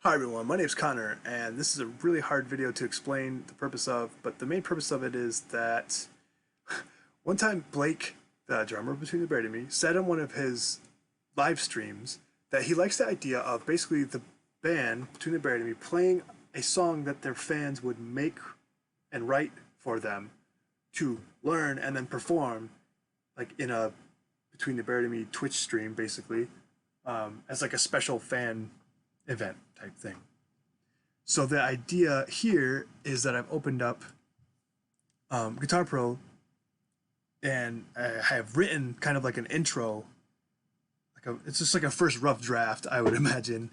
Hi everyone, my name is Connor, and this is a really hard video to explain the purpose of, but the main purpose of it is that one time Blake, the drummer of Between the Buried and Me, said on one of his live streams that he likes the idea of basically the band Between the Buried and Me playing a song that their fans would make and write for them to learn and then perform, like in a Between the Buried and Me Twitch stream, basically, as like a special fan event type thing. So the idea here is that I've opened up Guitar Pro and I have written kind of like an intro, it's just like a first rough draft, I would imagine,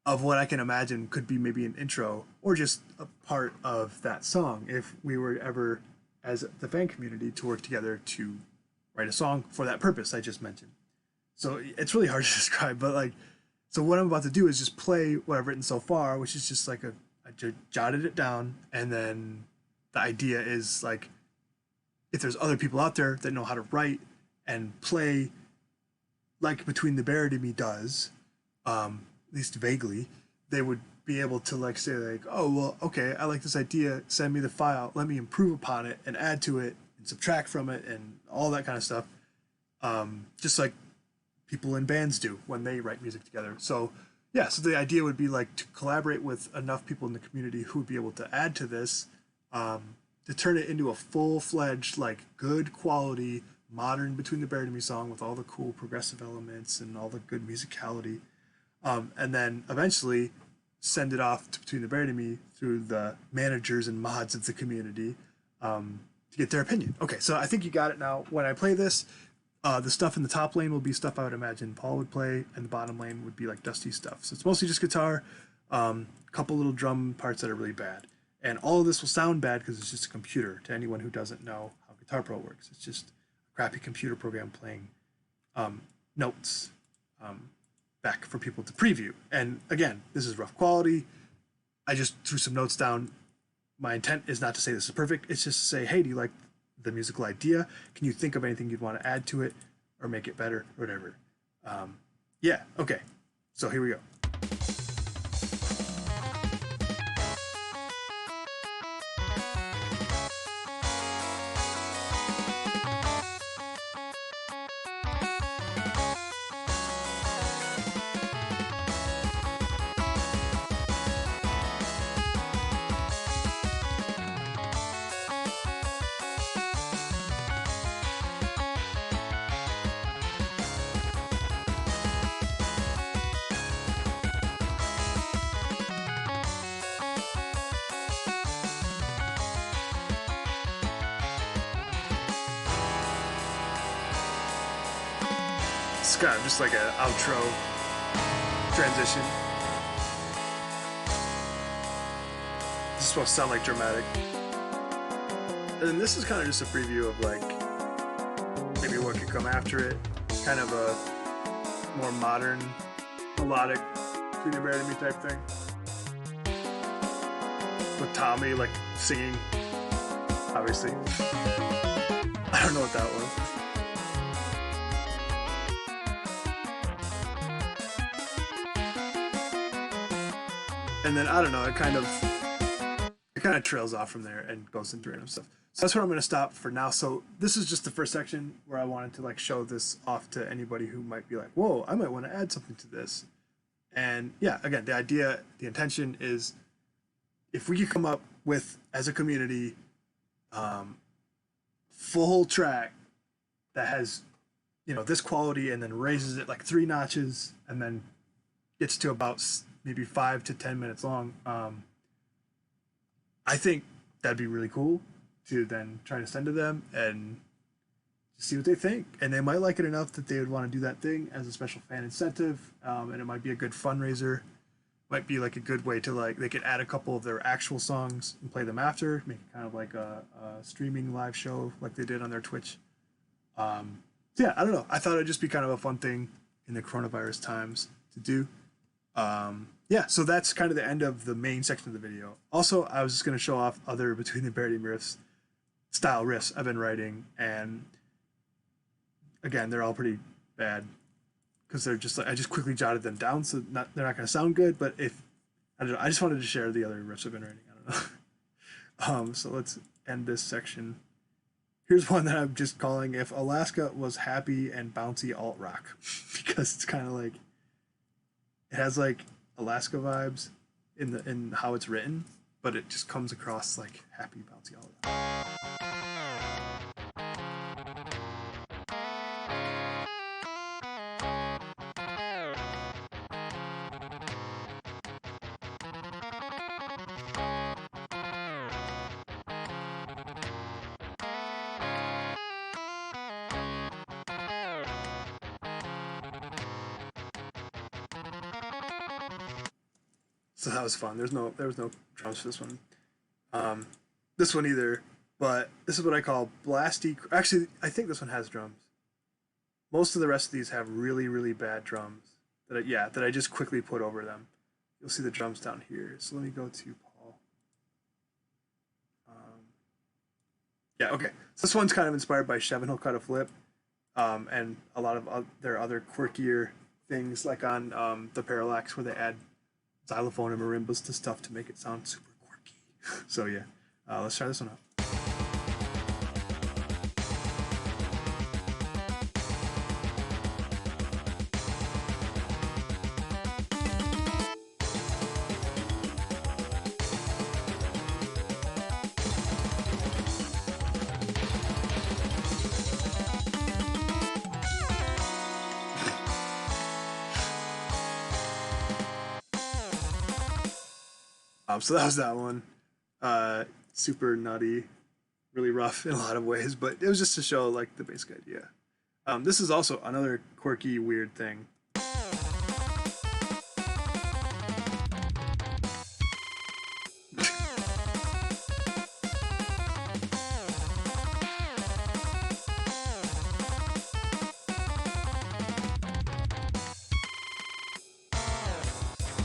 of what I can imagine could be maybe an intro or just a part of that song if we were ever, as the fan community, to work together to write a song for that purpose I just mentioned. So it's really hard to describe, but like, so what I'm about to do is just play what I've written so far, which is just like I jotted it down, and then the idea is like, if there's other people out there that know how to write and play like Between the Buried and Me does, at least vaguely, they would be able to like say like, oh well, okay, I like this idea. Send me the file. Let me improve upon it and add to it and subtract from it and all that kind of stuff. Just like people in bands do when they write music together. So yeah, so the idea would be like to collaborate with enough people in the community who would be able to add to this, to turn it into a full-fledged, like good quality, modern Between the Buried and Me song with all the cool progressive elements and all the good musicality. And then eventually send it off to Between the Buried and Me through the managers and mods of the community, to get their opinion. Okay, so I think you got it now. When I play this, the stuff in the top lane will be stuff I would imagine Paul would play, and the bottom lane would be like dusty stuff. So it's mostly just guitar, a couple little drum parts that are really bad. And all of this will sound bad because it's just a computer to anyone who doesn't know how Guitar Pro works. It's just a crappy computer program playing notes back for people to preview. And again, this is rough quality. I just threw some notes down. My intent is not to say this is perfect. It's just to say, hey, do you like the musical idea? Can you think of anything you'd want to add to it or make it better or whatever? Yeah, okay. So here we go. It's kind of just like an outro transition. This is supposed to sound like dramatic. And then this is kind of just a preview of like maybe what could come after it. Kind of a more modern, melodic Between the Buried and Me type thing. With Tommy like singing, obviously. I don't know what that was. And then I don't know, it kind of trails off from there and goes into random stuff. So that's where I'm going to stop for now. So this is just the first section where I wanted to like show this off to anybody who might be like, whoa, I might want to add something to this. And yeah, again, the idea, the intention is if we could come up with, as a community, full track that has, you know, this quality and then raises it like 3 notches and then gets to about maybe 5 to 10 minutes long. I think that'd be really cool to then try to send to them and see what they think. And they might like it enough that they would want to do that thing as a special fan incentive. And it might be a good fundraiser. Might be like a good way to like, they could add a couple of their actual songs and play them after, make it kind of like a streaming live show like they did on their Twitch. So yeah, I don't know. I thought it'd just be kind of a fun thing in the coronavirus times to do. Yeah, so that's kind of the end of the main section of the video. Also, I was just going to show off other Between the Buried and Me riffs, style riffs I've been writing, and again, they're all pretty bad because they're just like, I just quickly jotted them down, so they're not going to sound good, but if I don't know. I just wanted to share the other riffs I've been writing. I don't know. So let's end this section. Here's one that I'm just calling "If Alaska Was Happy and Bouncy Alt Rock," because it's kind of like it has like Alaska vibes in how it's written, but it just comes across like happy bouncy alt rock. So that was fun. There was no drums for this one. This one either, but this is what I call blasty. Actually, I think this one has drums. Most of the rest of these have really, really bad drums that I just quickly put over them. You'll see the drums down here. So let me go to Paul. Yeah, okay. So this one's kind of inspired by Shevanel Cut a Flip, and a lot of their other quirkier things, like on the Parallax, where they add xylophone and marimbas to stuff to make it sound super quirky. So yeah, let's try this one out. So that was that one. Super nutty, really rough in a lot of ways, but it was just to show like the basic idea. This is also another quirky, weird thing.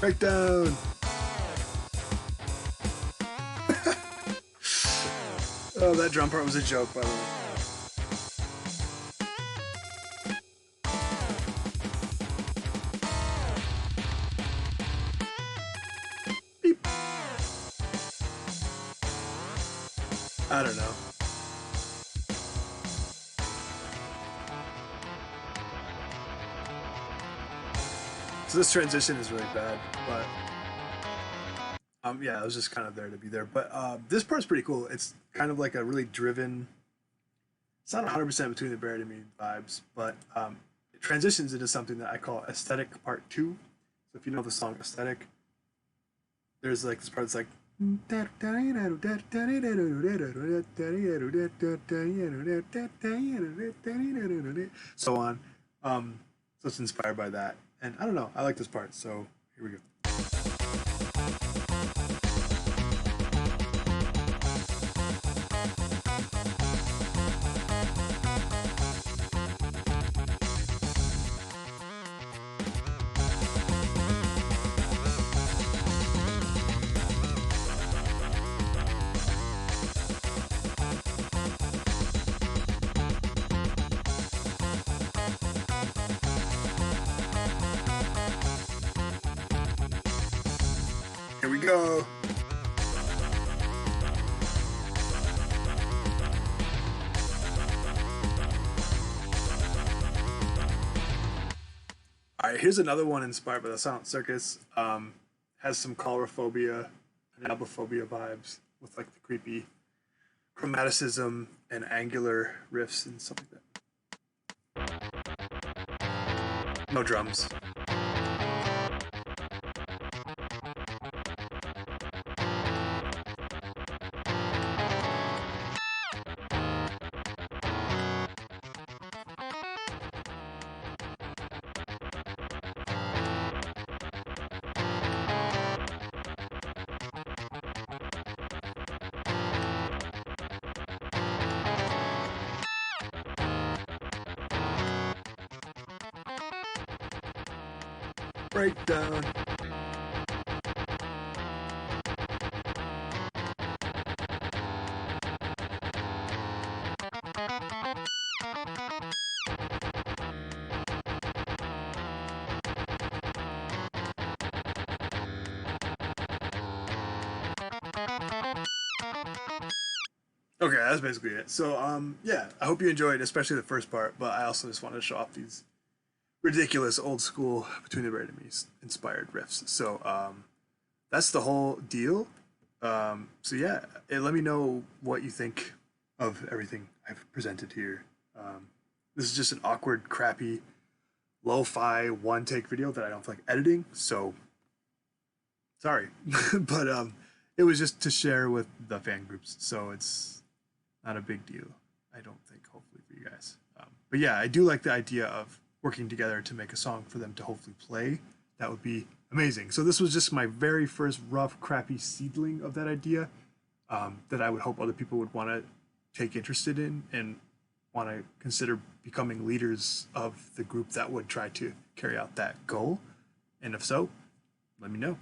Breakdown. Oh, that drum part was a joke, by the way. Beep. I don't know. So this transition is really bad, but yeah, it was just kind of there to be there. But this part's pretty cool. It's kind of like a really driven. It's not 100% between the Bear to Me vibes, but it transitions into something that I call Aesthetic Part 2. So if you know the song Aesthetic, there's like this part that's like so on. So it's inspired by that. And I don't know, I like this part, so here we go. Here we go. All right, here's another one inspired by the Silent Circus. Has some Coulrophobia and Xylophophobia vibes with like the creepy chromaticism and angular riffs and stuff like that. No drums. Breakdown. Okay, that's basically it. So, yeah, I hope you enjoyed, especially the first part. But I also just wanted to show off these ridiculous old school Between the Buried and Me inspired riffs. So, that's the whole deal. So yeah, let me know what you think of everything I've presented here. This is just an awkward, crappy, lo-fi one-take video that I don't feel like editing. So sorry, but it was just to share with the fan groups. So it's not a big deal, I don't think. Hopefully for you guys. But yeah, I do like the idea of working together to make a song for them to hopefully play. That would be amazing. So this was just my very first rough, crappy seedling of that idea, that I would hope other people would want to take interested in and want to consider becoming leaders of the group that would try to carry out that goal. And if so, let me know.